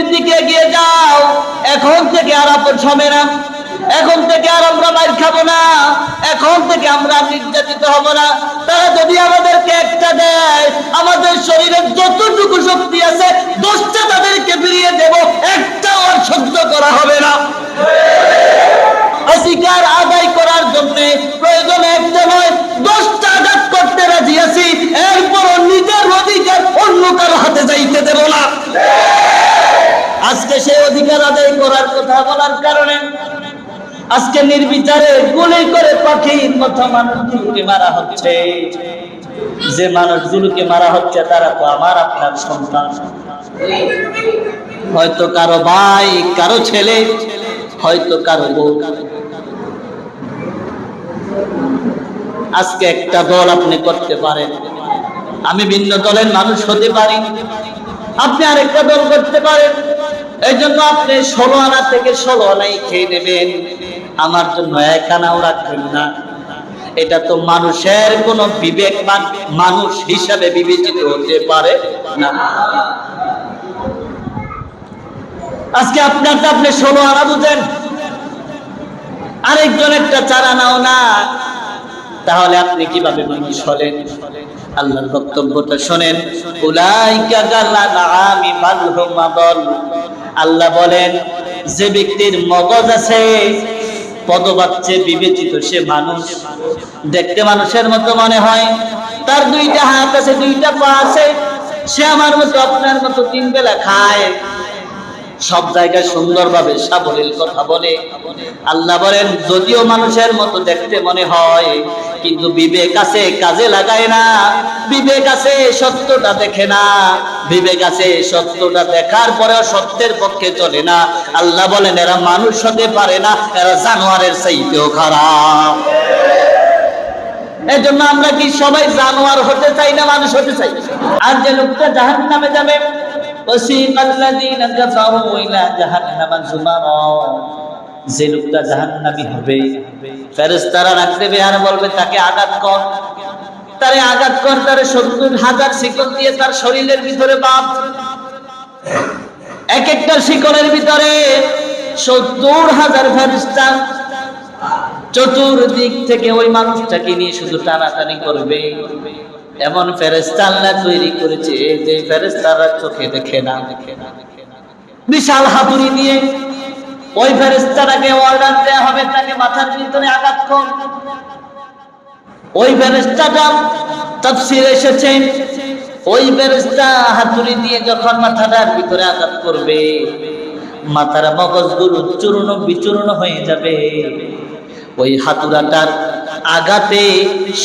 নবীর দিকে এগিয়ে যাও। এখন থেকে আর আপদ হবে না, এখন থেকে আর আমরা মার খাবো না, এখন থেকে আমরা নির্যাতিত হব না। তারা যদি আমাদেরকে একটা দেয়, আমাদের শরীরে যতটুকু শক্তি আছে 10টা তাদেরকে ফিরিয়ে দেব, একটাও আর সহ্য করা হবে না। অধিকার আদায় করার জন্য প্রয়োজন একটা নয় 10টা আঘাত করতে রাজি আছি, এরপরও নিজের অধিকার অন্য কারো হাতে যাইতে দেব না। আজকে সেই অধিকার আদায় করার কথা বলার কারণে আজকে নির্বিচারে গুলি করে পাখির মতো মানুষগুলোকে মারা হচ্ছে। যে মানুষগুলোকে মারা হচ্ছে তারা তো আমার আপনার সন্তান, হয়তো কারো ভাই, কারো ছেলে, হয়তো কারো বউ। আজকে একটা দল আপনি করতে পারেন, আমি ভিন্ন দলের মানুষ হতে পারি, আপনি আরেকটা দল করতে পারেন। এই জন্য আপনি 16 আনা থেকে 16 আনাই খেয়ে নেবেন, আমার জন্য 1 আনাও রাখবেন না। এটা তো মানুষের কোন বিবেকবান মানুষ হিসাবে বিবেচিত হতে পারে না। আজকে আপনারটা আপনি 16 আনা বুঝেন, আরেকজন একটা 4 আনাও না, তাহলে আপনি কিভাবে মানুষ হলেন? আল্লাহর বক্তব্যটা শুনেন, উলাইকা কালানামি বাল হুম আদল। আল্লাহ বলেন, যে ব্যক্তির মগজ আছে, পদবাচ্যে বিবেচিত সে মানুষ, দেখতে মানুষের মতো মনে হয়, তার 2টা হাত আছে, 2টা পা আছে, সে আমার মতো আপনার মতো 3 বেলা খায়, সব জায়গায় সুন্দরভাবে সাবলীল কথা বলে। আল্লাহ বলেন, যদিও মানুষের মতো দেখতে মনে হয়, কিন্তু বিবেক আছে, কাজে লাগায় না। বিবেক আছে, সত্যটা দেখে না। বিবেক আছে, সত্যটা দেখার পরেও সত্যের পক্ষে চলে না। আল্লাহ বলেন, এরা মানুষ হতে পারে না, এরা জানোয়ারের চাইতেও খারাপ। এই জন্য আমরা কি সবাই জানোয়ার হতে চাই না মানুষ হতে চাই? আর যে লোকটা জাহান্নামে যাবে, যে লোকটা জাহান্নামী হবে, ফেরেশতারা ডাক দেবে আর বলবে, তাকে আঘাত কর, তারে আঘাত কর, তারে 70,000 শিকল দিয়ে তার শরীরের ভিতরে বাঁধ। এক একটা শিকলের ভিতরে 70,000 ফেরেশতা চতুর্দিক থেকে ওই মানুষটাকে নিয়ে শুধু টানাটানি করবে। এমন ফেরেশতা আল্লাহ তৈরি করেছে যে ফেরেশতারা চোখে দেখে না। বিশাল হাতুড়ি দিয়ে ওই ফেরেশতাটাকে অর্ডার দেয়া হবে, তাকে মাথার ভিতরে আঘাত কর। ওই ফেরেশতাটা তাফসীরে এসেছে, ওই ফেরেশতা হাতুড়ি দিয়ে যখন মাথাটার ভিতরে আঘাত করবে, মাথার মগজগুলো চূর্ণ বিচূর্ণ হয়ে যাবে। ওই হাতুড়াটার আঘাতে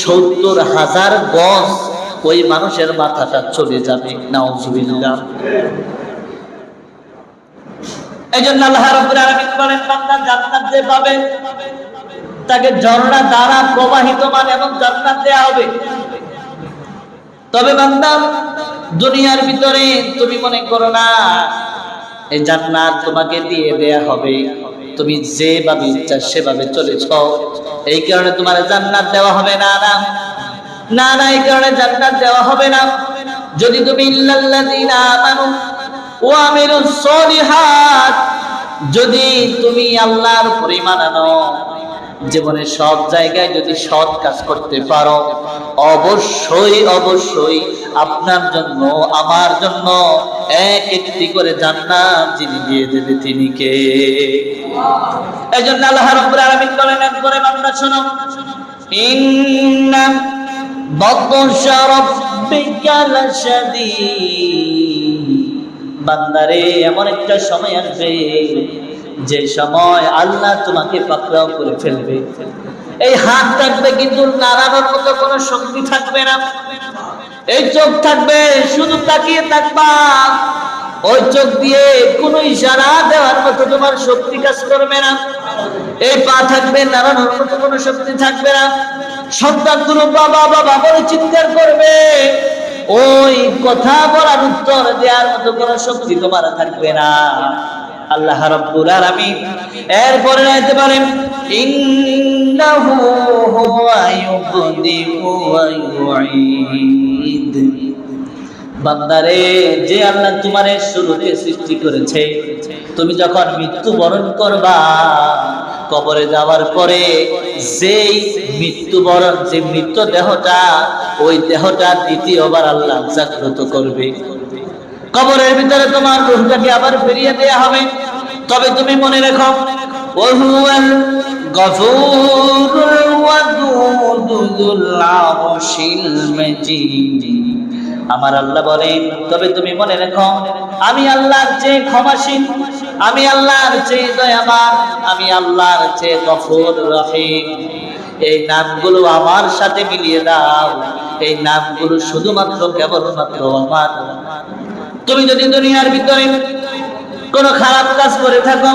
70,000 গজ ওই মানুষের মাথাটা চলে যাবে। নাউজুবিল্লাহ। এইজন্য আল্লাহ রাব্বুল আলামিন বলেন, বান্দা জান্নাত যে পাবে তাকে ঝর্ণা দ্বারা প্রবাহিতমান এবং জান্নাত দেয়া হবে। তবে বান্দা, দুনিয়ার ভিতরে তুমি মনে করো না এই জান্নাত তোমাকে দিয়ে দেয়া হবে, তুমি যেভাবে ইচ্ছা সেভাবে চলেছ, এই কারণে তোমার জান্নাত দেওয়া হবে না। না না, এই কারণে জান্নাত দেওয়া হবে না। যদি তুমি ইল্লাল্লাযীনা আমানু ওয়া আমিলুস সলিহাত, যদি তুমি আল্লাহর উপর ঈমান আনো, জীবনে সব জায়গায় যদি সৎ কাজ করতে পারো, অবশ্যই অবশ্যই আপনার জন্য আমার জন্য একটি করে জান্নাত যিনি দিয়ে দেবে তিনি কে? এইজন্য আল্লাহ রাব্বুল আলামিন বলেন, একবারে বান্দা শোনো, ইন্না বাতশা রাব্বিকা লাশাদীদ। বান্দারে, এমন একটা সময় আসবে যে সময় আল্লাহ তোমাকে পাকড়াও করে ফেলবে। এই হাত থাকবে কিন্তু নাড়ানোর মতো কোনো শক্তি থাকবে না। এই চোখ থাকবে, শুধু তাকিয়ে থাকবা। ওই চোখ দিয়ে কোনো ইশারা দেওয়ার মতো তোমার শক্তি কাজ করবে না। এই পা থাকবে, নাড়ানোর মতো কোনো শক্তি থাকবে না। সন্তানগুলো বাবা বাবা বলে চিৎকার করবে, ওই কথা বলার উত্তর দেওয়ার মতো কোনো শক্তি তোমার থাকবে না। আল্লাহ রাব্বুল আলামিন এরপরে আয়াতে বলেন, ইন্নাহু হুয়া ইউবদিউ ওয়া ইউঈদ। বান্দারে, যে আল্লাহ তোমারে শুরুতে সৃষ্টি করেছে, তুমি যখন মৃত্যুবরণ করবা, কবরে যাওয়ার পরে যেই মৃত্যুবরণ, যে মৃত দেহটা, ওই দেহটা দ্বিতীয়বার আল্লাহ জাগ্রত করবে। কবরের ভিতরে তোমার রূহটাকে আবার ফিরিয়ে দেয়া হবে। তবে তুমি মনে রেখো, ওহুয়াল গফুরুল ওয়াদুদুল আরশিল মাজিদ। আমার আল্লাহ বলেন, তবে তুমি মনে রেখো, আমি আল্লাহর চেয়ে ক্ষমাশীল, আমি আল্লাহর চেয়ে দয়াবান, আমি আল্লাহর চেয়ে গফুর রহিম। এই নামগুলো আমার সাথে মিলিয়ে দাও। এই নামগুলো শুধুমাত্র কেবলমাত্র আমার। তুমি যদি দুনিয়ার ভিতরে কোনো খারাপ কাজ করে থাকো,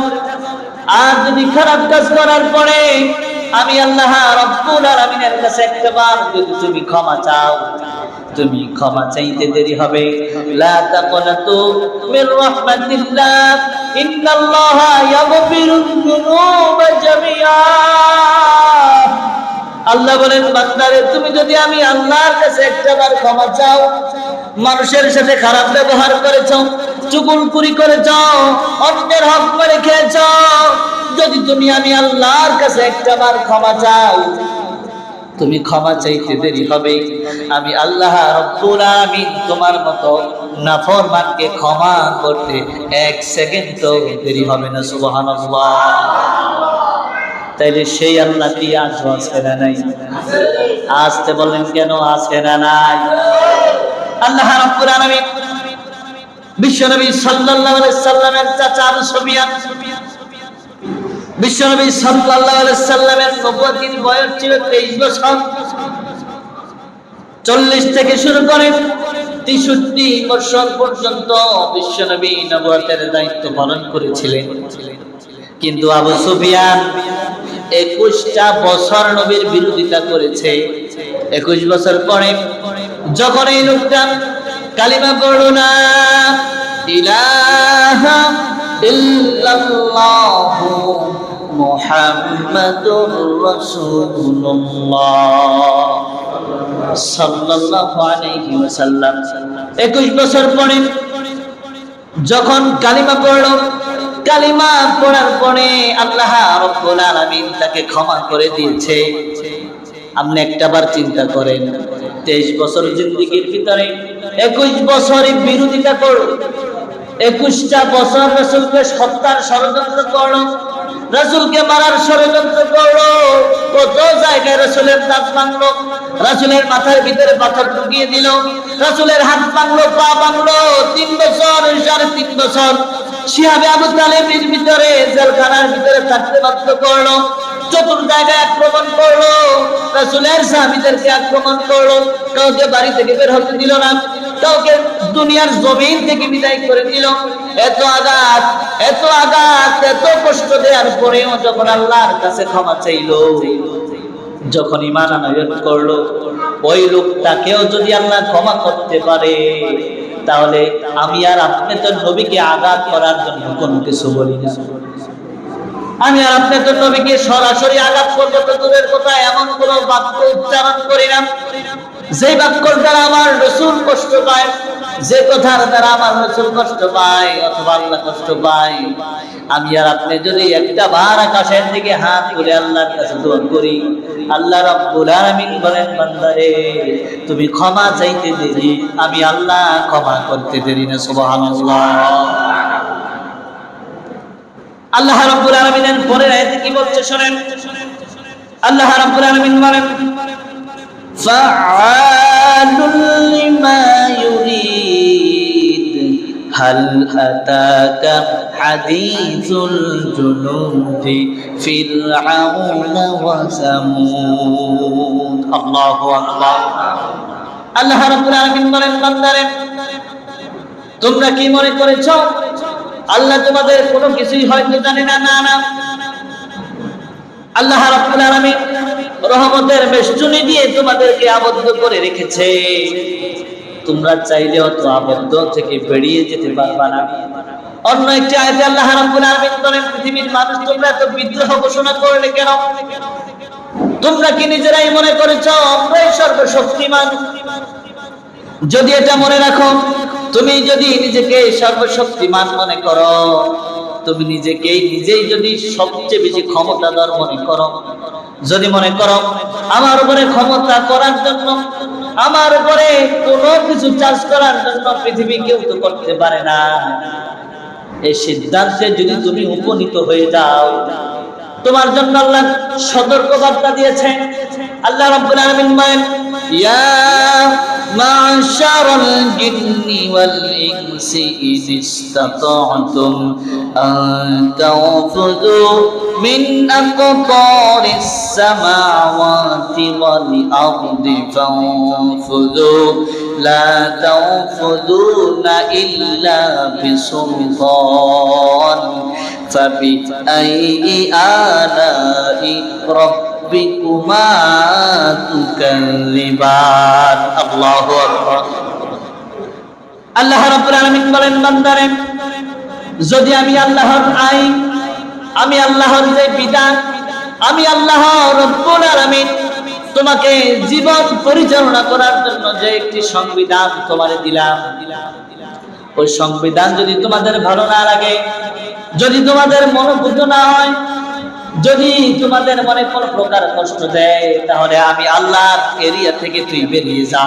আর যদি খারাপ কাজ করার পরে আমি আল্লাহ রাব্বুল আলামিনের কাছে একবার যদি তুমি ক্ষমা চাও, তুমি ক্ষমা চাইতে দেরি হবে। লা তাকনাতু মির রাহমাতিল্লাহ, ইন্নাল্লাহা ইয়াগফিরুয যুনুবা জামিআ। আল্লাহ বলেন, বান্দারে, তুমি যদি আমি আল্লাহর কাছে একবার ক্ষমা চাও, মানুষের সাথে খারাপ ব্যবহার করেছো, চুগলখুরি করেছো, অন্যের হক মেরে খেয়েছো, যদি তুমি আমি আল্লাহর কাছে একবার ক্ষমা চাও, তুমি ক্ষমা চাইতে দেরি হবে। আমি আল্লাহ রাব্বুল আলামিন তোমার মতো নাফরমানকে ক্ষমা করতে 1 সেকেন্ডও দেরি হবে না। সুবহানাল্লাহ। তাইলে সেই আল্লাহ কি আজও আছে না নাই? আসতে বলেন কেন আছে না নাই? আল্লাহ রাব্বুল আলামিন বিশ্বনবী সাল্লাল্লাহু আলাইহি সাল্লামের চাচা আবু সুফিয়ান, বিশ্বনবী সাল্লাল্লাহু আলাইহি সাল্লামের নবুয়তির বয়স ছিল 23 বছর। 40 থেকে শুরু করে 63 বছর পর্যন্ত বিশ্বনবী নবুয়তের দায়িত্ব পালন করেছিলেন। কিন্তু আবু সুফিয়ান 21টা বছর নবীর বিরোধিতা করেছে। 21 বছর পরে যখন এই লোকটা কালিমা পড়ল না ইলাহা ইল্লাল্লাহু মুহাম্মাদুর রাসূলুল্লাহ সাল্লাল্লাহু আলাইহি ওয়াসাল্লাম, 21 বছর পরে যখন কালিমা পড়ল, কালিমা পড়ার পরে আল্লাহ রাব্বুল আলামিন তাকে ক্ষমা করে দিয়েছে। আপনি একটাবার চিন্তা করেন, 23 বছর জিন্দেগির ভিতরে 21 বছরই বিরোধিতা করল, 21টা বছর রাসূলকে হত্যার ষড়যন্ত্র করল, রাসূলকে মারার ষড়যন্ত্র করল, কত জায়গায় রাসূলের দাঁত ভাঙলো, রাসূলের মাথার ভিতরে পাথর ঢুকিয়ে দিল, রাসূলের হাত ভাঙলো, পা ভাঙলো। 3 বছর, 3.5 বছর শিহাবে আবু তালেবের ভিতরে, জেলখানার ভিতরে থাকতে বাধ্য করলো, চতুর জায়গায় আক্রমণ করলো, রাসূলের সাহাবীদেরকে আক্রমণ করলো, কাউকে বাড়ি থেকে বের হতে দিল না, কাউকে দুনিয়ার জমিন থেকে বিদায় করে দিল। এত আঘাত, এত আঘাত, এত কষ্ট দেওয়ার পরেও যখন আল্লাহর কাছে ক্ষমা চাইলো, যখন ঈমান আনয়ন করলো, ওই লোকটাকেও যদি আল্লাহ ক্ষমা করতে পারে, তাহলে আমি আর আপনি তো নবীকে আঘাত করার জন্য কোনো কিছু বলি না। আমি আর আপনি তো নবীকে সরাসরি আঘাত করবো তো দূরের কথা, এমন কোন বাক্য উচ্চারণ করি না যে বাক্যর দ্বারা আমার রাসূল কষ্ট পায়, যে কথার দ্বারা আমার রাসূল কষ্ট পায় অথবা আল্লাহ কষ্ট পায়। আমি আর আপনি যদি একটা বার আকাশের দিকে হাত তুলে আল্লাহর কাছে দোয়া করি, আল্লাহ রাব্বুল আলামিন বলেন, বান্দারে, তুমি ক্ষমা চাইতে দেরি, আমি আল্লাহ ক্ষমা করতে দেরি না। সুবহানাল্লাহ। আল্লাহ রাব্বুল আলামিনের পরের আয়াতে কি বলছে শুনেন। আল্লাহ রাব্বুল আলামিন বলেন, ফাআলুল লিমা ইউরিদ হাল আতাকা হাদিসুল জুনুদি ফিরআউনা ওয়া সামুদ। আল্লাহু আকবার। আল্লাহ রাব্বুল আলামিন বলেন, বান্দারে, তোমরা কি মনে করেছো আল্লাহ তোমাদের কোনো কিছুই হয়তো জানে না? না না, আল্লাহ রাব্বুল আলামিন রহমতের বেষ্টনী দিয়ে তোমাদেরকে আবদ্ধ করে রেখেছে। তোমরা চাইলেও তো আবদ্ধ থেকে বেরিয়ে যেতে পারবা না। অন্য একটি আয়াতে আল্লাহ রাব্বুল আলামিন বলেন, পৃথিবীর মানুষ, তোমরা এত বিদ্রোহ ঘোষণা করলে কেন? তোমরা কি নিজেরাই মনে করেছো আমরাই সর্বশক্তিমান? যদি এটা মনে রাখো, তুমি যদি নিজেকে সর্বশক্তিমান মনে করো, তুমি নিজেই যদি সবচেয়ে বেশি ক্ষমতাধর মনে করো, যদি মনে করো আমার উপরে ক্ষমতা করার জন্য, আমার উপরে কোনো কিছু চাষ করার জন্য পৃথিবী কেউ তো করতে পারে না, এই সিদ্ধান্তে যদি তুমি উপনীত হয়ে যাও, তোমার জন্য আল্লাহ সতর্ক বার্তা দিয়েছেন। আল্লাহ রাব্বুল আলামিন বলেন, ইয়া মা'শারাল জিন্নি ওয়াল ইনসি ইন ইসতাতা'তুম আন তানফুযু মিন আকতারিস সামাওয়াতি ওয়াল আরদি ফানফুযু লা তানফুযুনা ইল্লা বিসুলতান ফাবিআইয়ি আলা'i রাব্বিকুমা তুকাল্লিবান। আল্লাহু আকবার। আল্লাহ রাব্বুল আলামিন বলেন, বান্দারে, যদি আমি আল্লাহর আইন, আমি আল্লাহর যে বিধান, আমি আল্লাহ রাব্বুল আলামিন তোমাকে জীবন পরিচালনা করার জন্য যে একটি সংবিধান তোমারে দিলাম, ওই সংবিধান যদি তোমাদের ভালো না লাগে, যদি তোমাদের মনোভূত না হয়, যদি তোমাদের মনে কোন প্রকার কষ্ট দেয়, তাহলে আমি আল্লাহর এরিয়া থেকে তুই বেরিয়ে যা।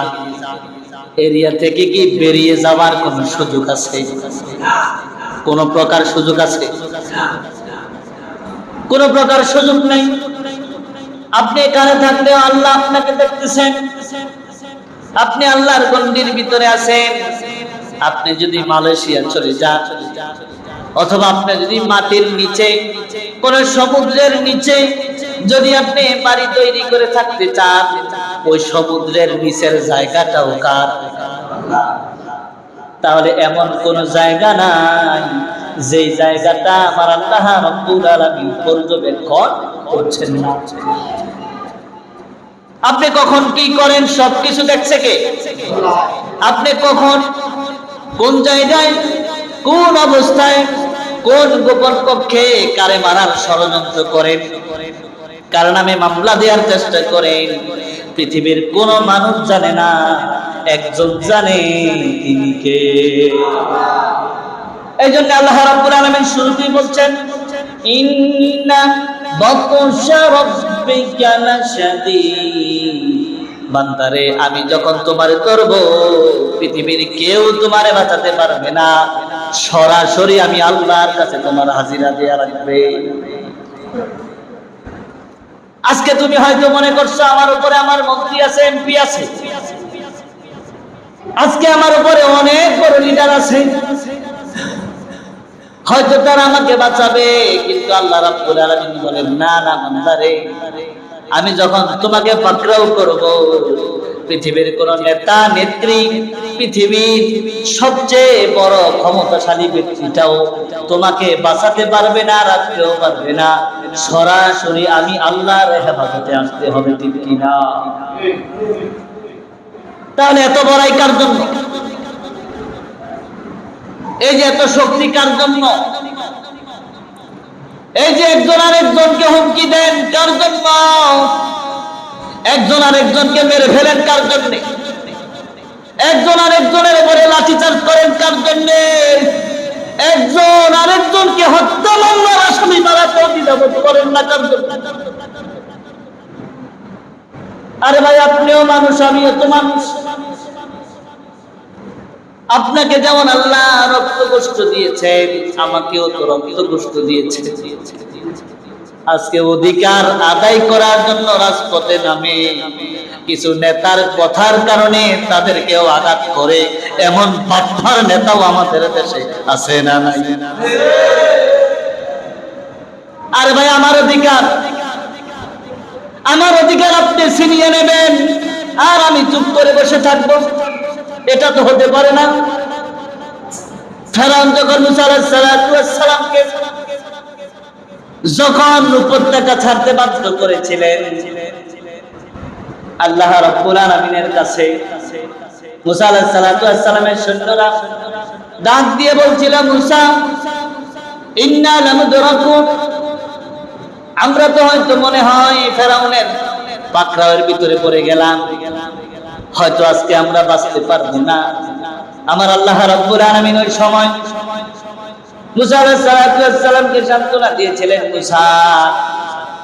এরিয়া থেকে কি বেরিয়ে যাওয়ার কোন সুযোগ আছে? কোন প্রকার সুযোগ আছে? কোন প্রকার সুযোগ নেই। আপনি এখানে থাকলেও আল্লাহ আপনাকে দেখতেছেন, আপনি আল্লাহর গণ্ডির ভিতরে আছেন। আপনি যদি মালয়েশিয়া চলে যান, অথবা আপনি যদি মাটির নিচে, কোন সমুদ্রের নিচে যদি আপনি বাড়ি তৈরি করে থাকতে চান, ওই সমুদ্রের নিচের জায়গাটাও কার? তাহলে এমন কোন জায়গা নাই যেই জায়গাটা আমার আল্লাহ রাব্বুল আলামিন পর্যবেক্ষণ করছেন না। আপনি কখন কি করেন সবকিছু দেখছে কে? আপনি কখন, কোন জায়গায়, কোন অবস্থায়, কোন গোপন কক্ষে কারে মারার ষড়যন্ত্র করেন, কার নামে মামলা দেওয়ার চেষ্টা করেন, পৃথিবীর কোন মানুষ জানে না, একজন জানে, তিনি কে? এই জন্য আল্লাহ রাব্বুল আলামিন শুরুতেই বলছেন, ইন্না বাতশা রাব্বিকা লাশাদীদ। বান্দারে, আমি যখন তোমারে করব, পৃথিবীর কেউ তোমারে বাঁচাতে পারবে না, সরাসরি আমি আল্লাহর কাছে তোমার হাজিরা দেয়া লাগবে। আজকে তুমি হয়তো মনে করছো আমার উপরে আমার মন্ত্রী আছে, এমপি আছে, আজকে আমার উপরে অনেক বড় লিডার আছে, হয়তো তারা আমাকে বাঁচাবে। কিন্তু আল্লাহ রাব্বুল আলামিন বলেন, না না বান্দারে, আমি যখন তোমাকে পাকড়াও করব, পৃথিবীর কোন নেতা নেত্রী, পৃথিবীর সবচেয়ে বড় ক্ষমতাশালী ব্যক্তিটাও তোমাকে বাঁচাতে পারবে না, রাখতেও পারবে না, সরাসরি আমি আল্লাহর হেফাজতে আসতে হবে, ঠিক কিনা? তাহলে এত বড়াই কার জন্য? এই যে এত শক্তি কার জন্য? এই যে একজন আরেকজনকে হুমকি দেন কার জন্য? একজন আরেকজনকে মেরে ফেলেন কার জন্য? একজন আরেকজনের উপরে লাঠিচার্জ করেন কার জন্য? একজন আরেকজনকে হত্যা মামলার আসামি বানাতে দ্বিধাবোধ করেন না কার জন্য? আরে ভাই, আপনিও মানুষ, আমিও তো মানুষ। আপনাকে যেমন আল্লাহ রক্ত কষ্ট দিয়েছেন, আমাকেও তো রক্ত কষ্ট দিয়েছে। আজকে অধিকার আদায় করার জন্য রাজপথে নামে কিছু নেতার কথার কারণে তাদেরকেও আঘাত করে, এমন বাটপার নেতাও আমাদের দেশে আছে না নাই? আরে ভাই, আমার অধিকার, আমার অধিকার আপনি ছিনিয়ে নেবেন আর আমি চুপ করে বসে থাকবো, এটা তো হতে পারে না। ফেরাউন যখন মুসা আলাইহিস সালামকে যখন উপত্যকা ছাড়তে বাধ্য করেছিলেন, আল্লাহ রাব্বুল আলামিনের কাছে মুসা আলাইহিস সালামের সৈন্যরা ডাক দিয়ে বলছিল, মুসা, ইন্না লামুদরাকু, আমরা তো হয়তো মনে হয় ফেরাউনের পাকড়াওয়ের ভিতরে পড়ে গেলাম, হয়তো আজকে আমরা বাঁচতে পারবো না। আমার আল্লাহ রাব্বুল আলামিন ওই সময় মুসা আলাইহিস সালামকে সান্ত্বনা দিয়েছিলেন, মুসা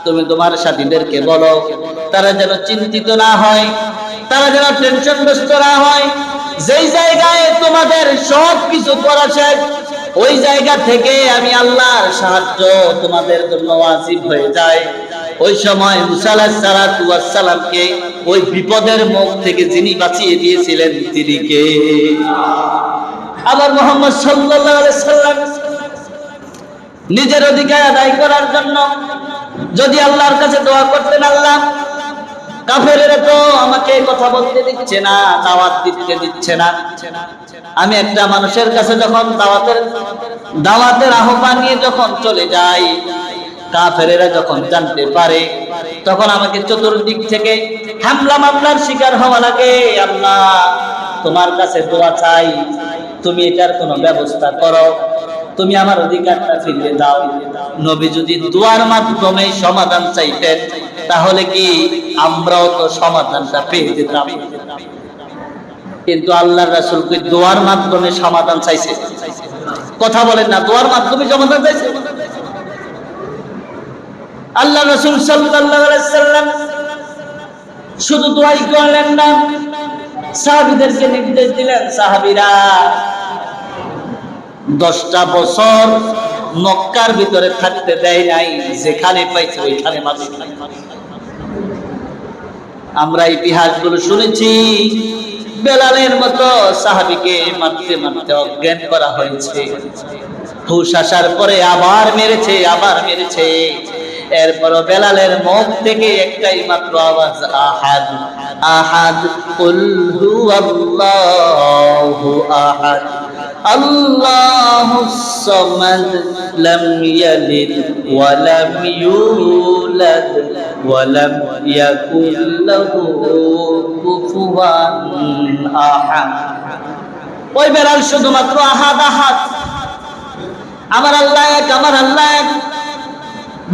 তুমি তোমার সাথীদেরকে বলো তারা যেন চিন্তিত না হয়, তারা যেন টেনশনগ্রস্ত না হয়। যেই জায়গায় তোমাদের সব কিছু করা শেষ, ওই জায়গা থেকে আমি আল্লাহর সাহায্য তোমাদের জন্য ওয়াজিব হয়ে যায়। ওই সময় মুসা আলাইহিস সালামকে ওই বিপদের মুখ থেকে যিনি বাঁচিয়ে দিয়েছিলেন তিনি কে? আবার মুহাম্মদ সাল্লাল্লাহু আলাইহি সাল্লাম নিজের অধিকার আদায় করার জন্য যদি আল্লাহর কাছে দোয়া করতেন, আল্লাহ কাফেরেরা তো আমাকে কথা বলতে দিচ্ছে না, দাওয়াত দিতে দিচ্ছে না, আমি একটা মানুষের কাছে যখন দাওয়াতের আহ্বান নিয়ে যখন চলে যাই, কাফেরেরা যখন জানতে পারে তখন আমাকে চতুর্দিক থেকে হামলা মামলার শিকার হওয়া লাগে। আল্লাহ তোমার কাছে দোয়া চাই, তুমি এটার কোনো ব্যবস্থা করো, তুমি আমার অধিকারটা ফিরিয়ে দাও। নবী যদি দোয়ার মাধ্যমে সমাধান চাইতেন তাহলে কি আমরাও তো সমাধানটা পেয়ে যেতাম, কিন্তু আল্লাহর রাসূল কি দোয়ার মাধ্যমে সমাধান চাইছে? কথা বলেন না, দোয়ার মাধ্যমে সমাধান চাইছে? আল্লাহ রাসূল সাল্লাল্লাহু আলাইহি সাল্লাম শুধু দোয়াই করলেন না, সাহাবীদেরকে নির্দেশ দিলেন, সাহাবীরা 10টা বছর মক্কার ভিতরে থাকতে দেয় নাই, যেখানে পাইছে ওইখানে মারছে। আমরা ইতিহাসগুলো শুনেছি, বেলালের মতো সাহাবীকে মারতে মারতে অজ্ঞান করা হয়েছে, হুশ আসার পরে আবার মেরেছে, আবার মেরেছে। এরপরও বেলালের মুখ থেকে একটাই মাত্র আওয়াজ, আহাদ আহাদ কুল হুয়াল্লাহু আহাদ আল্লাহুস সামাদ লাম ইয়ালিদ ওয়া লাম ইউলাদ ওয়া লাম ইয়াকুল লাহু কুফুয়ান আহাদ। ওই বেলাল শুধুমাত্র আহাদ আহাদ, আমার আল্লাহ এক, আমার আল্লাহ এক।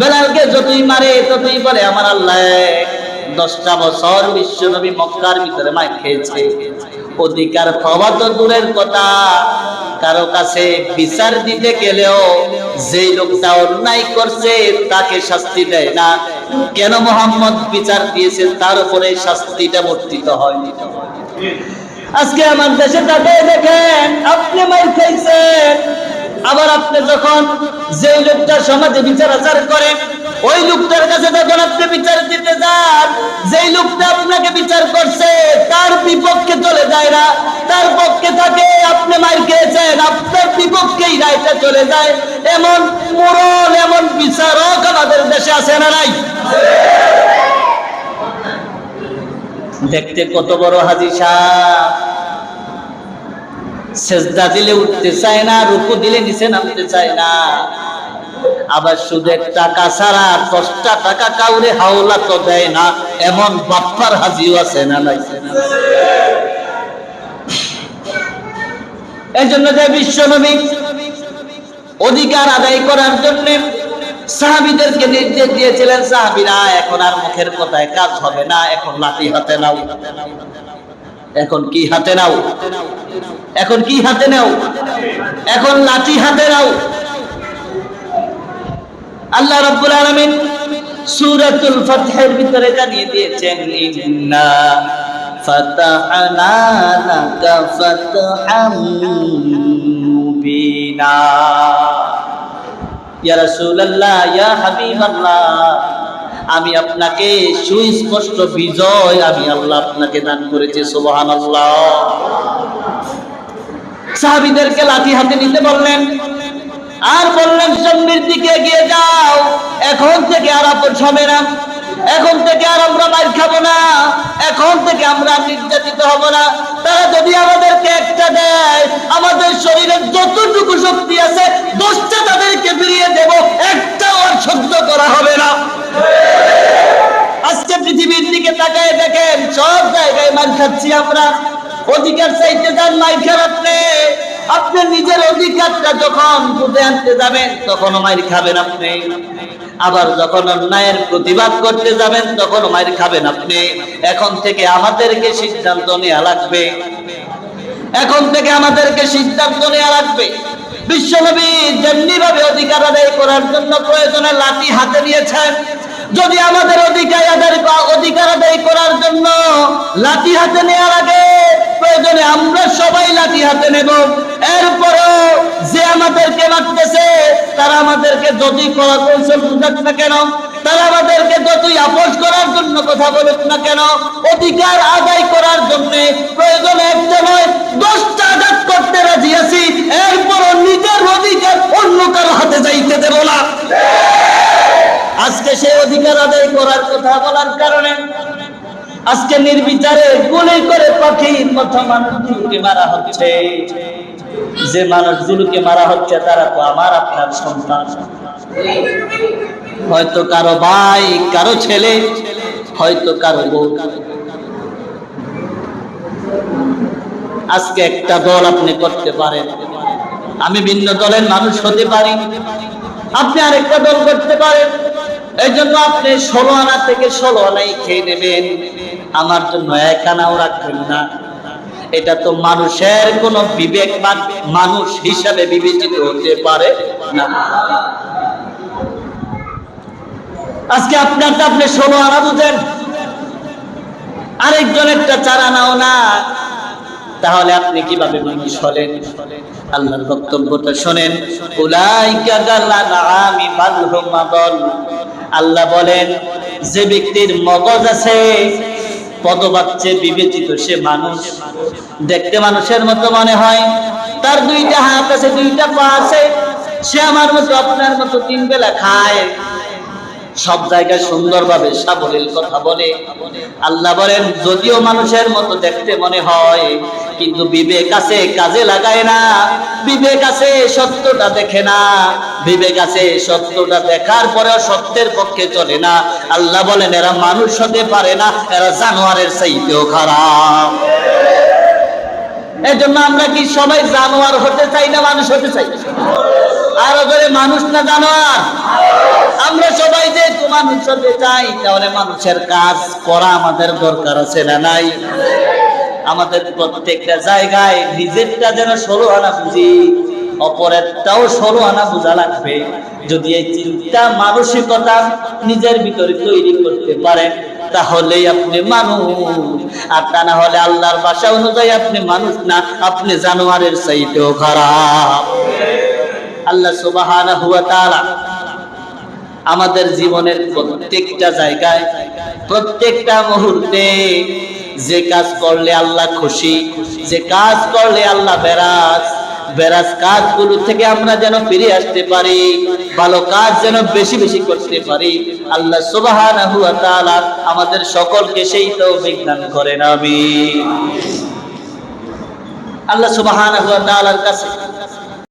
বেলালকে যতই মারে ততই বলে আমার আল্লাহ এক। 10টা বছর বিশ্বনবী মক্কার ভিতরে মার খেয়েছে, অধিকার পাওয়া তো দূরের কথা, কারো কাছে বিচার দিতে গেলেও যেই লোকটা অন্যায় করছে তাকে শাস্তি দেয় না। কেন? মুহাম্মদ বিচার দিয়েছেন, তার উপরে শাস্তিটা বর্তিত হয়। আজকে আমার দেশে তাকে দেখেন, আপনি মার খাইছেন, আবার আপনি যখন যেই লোকটা সমাজে বিচার আচার করে ওই লোকটার কাছে যখন আপনি বিচার দিতে যান, যেই লোকটা আপনাকে বিচার করছে তার বিপক্ষে চলে যায় না, তার পক্ষে থাকে। আপনি মার খেয়েছেন, আপনার বিপক্ষেই রায়টা চলে যায়। এমন মোড়ল, এমন বিচারক আমাদের দেশে আছে না নাই? দেখতে কত বড় হাজী সাহেব, সেজদা দিলে উঠতে চায় না, রুকু দিলে নিচে নামতে চায় না, আবার সুদের টাকা ছাড়া 10টা টাকা কাউরে হাওলা তো দেয় না, এমন বাপ্পার হাজিও আছে না নাই? এই জন্য যে বিশ্বনবী অধিকার আদায় করার জন্য সাহাবীদেরকে নির্দেশ দিয়েছিলেন, সাহাবীরা এখন আর মুখের কথায় কাজ হবে না, এখন লাঠি হাতে নাও। এখন কি হাতে নাও? এখন কি হাতে নাও? এখন লাঠি হাতে নাও। আল্লাহ রাব্বুল আলামিন সূরাতুল ফাতহের ভিতরে জানিয়ে দিয়েছেন, ইন্না ফাতাহনা লাকা ফাতহাম মুবিনা। ইয়া রাসূলুল্লাহ, ইয়া হাবিবাল্লাহ, আমি আপনাকে সুস্পষ্ট বিজয় আমি আল্লাহ আপনাকে দান করেছি। সুবহানাল্লাহ। সাহাবীদেরকে লাঠি হাতে নিতে বললেন, আর বললেন সামনের দিকে এগিয়ে যাও, এখন থেকে আর আপদ হবে না, এখন থেকে আর আমরা মার খাবো না, এখন থেকে আমরা নির্যাতিত হব না। তারা যদি আমাদেরকে একটা দেয়, আমাদের শরীরে যতটুকু শক্তি আছে 10টা তাদেরকে ফিরিয়ে দেব, একটাও আর সহ্য করা হবে না। আজকে পৃথিবীর দিকে তাকায় দেখেন, সব জায়গায় মার খাচ্ছি আমরা। অধিকার চাইতে যান, মার খান আপনি। আপনি নিজের অধিকারটা যখন বুঝে আনতে যাবেন তখনও মাইর খাবেন আপনি, আবার যখন অন্যায়ের প্রতিবাদ করতে যাবেন তখনও মাইর খাবেন আপনি। এখন থেকে আমাদেরকে সিদ্ধান্ত নেওয়া লাগবে, এখন থেকে আমাদেরকে সিদ্ধান্ত নেওয়া লাগবে। বিশ্বনবী যেমনি ভাবে অধিকার আদায় করার জন্য প্রয়োজনে লাঠি হাতে নিয়েছেন, যদি আমাদের অধিকার আদায় করার জন্য লাঠি হাতে নেওয়া লাগে, প্রয়োজনে আমরা সবাই লাঠি হাতে নেব। এরপরেও যে আমাদেরকে মারতেছে তারা আমাদেরকে যদি কড়া কৌশল বুঝাক না কেন, তারা আমাদেরকে যতই আপোষ করার জন্য কথা বলুক না কেন, অধিকার আদায় করার জন্য প্রয়োজনে একটা নয় 10টা আঘাত করতে রাজি আছি, এরপরও নিজের অধিকার অন্য কারো হাতে যাইতে দেব না। আজকে সেই অধিকার আদায় করার কথা বলার কারণে আজকে নির্বিচারে গুলি করে পাখির মতো মানুষগুলোকে মারা হচ্ছে। যে মানুষগুলোকে মারা হচ্ছে তারা তো আমার আপনার সন্তান, হয়তো কারো ভাই, কারো ছেলে, হয়তো কারো বউ। আজকে একটা দল আপনি করতে পারেন, আমি ভিন্ন দলের মানুষ হতে পারি, আপনি আরেকটা দল করতে পারেন। এই জন্য আপনি 16 আনা থেকে 16 আনাই খেয়ে নেবেন, আমার জন্য 1 আনাও রাখবেন না। এটা তো মানুষের কোন বিবেকবান মানুষ হিসাবে বিবেচিত হতে পারে না। আজকে আপনারটা আপনি 16 আনা বুঝেন, আরেকজনেরটা 4 আনাও না, তাহলে আপনি কিভাবে মানুষ হলেন? আল্লাহর বক্তব্যটা শুনেন, উলাইকা কাল্লানামি বাল হুম আদল। আল্লাহ বলেন, যে ব্যক্তির মগজ আছে, পদবাচ্যে বিবেচিত সে মানুষ, দেখতে মানুষের মতো মনে হয়, তার 2টা হাত আছে, 2টা পা আছে, সে আমার মতো আপনার মতো 3 বেলা খায়, সব জায়গায় সুন্দরভাবে সাবলীল কথা বলে। আল্লাহ বলেন, যদিও মানুষের মতো দেখতে মনে হয়, কিন্তু বিবেক আছে, কাজে লাগায় না। বিবেক আছে, সত্যটা দেখে না। বিবেক আছে, সত্যটা দেখার পরেও সত্যের পক্ষে চলে না। আল্লাহ বলেন, এরা মানুষ হতে পারে না, এরা জানোয়ারের চাইতেও খারাপ। এই জন্য আমরা কি সবাই জানোয়ার হতে চাই না মানুষ হতে চাই? আরো ধরে মানুষ না জানোয়ার? আমরা সবাই যেহেতু মানুষ হতে চাই, তাহলে মানুষের কাজ করা আমাদের দরকার আছে না নাই? আমাদের প্রত্যেকটা জায়গায় নিজেরটা যেন 16 আনা বুঝি, অপরেরটাও 16 আনা বোঝা লাগবে। যদি এই চিন্তা মানসিকতা নিজের ভিতরে তৈরি করতে পারেন, তাহলেই আপনি মানুষ। আর তা না হলে আল্লাহর ভাষা অনুযায়ী আপনি মানুষ না, আপনি জানোয়ারের চাইতেও খারাপ। আল্লাহ সুবহানাহু ওয়া তাআলা আমাদের জীবনের প্রত্যেকটা জায়গায়, প্রত্যেকটা মুহূর্তে যে কাজ করলে আল্লাহ খুশি, যে কাজ করলে আল্লাহ বেরাজ কাজগুলো থেকে আমরা যেন ফিরে আসতে পারি, ভালো কাজ যেন বেশি বেশি করতে পারি, আল্লাহ সুবহানাহু ওয়া তাআলা আমাদের সকলকে সেই তৌফিক দান করেন। আমিন। আল্লাহ সুবহানাহু ওয়া তাআলার কাছে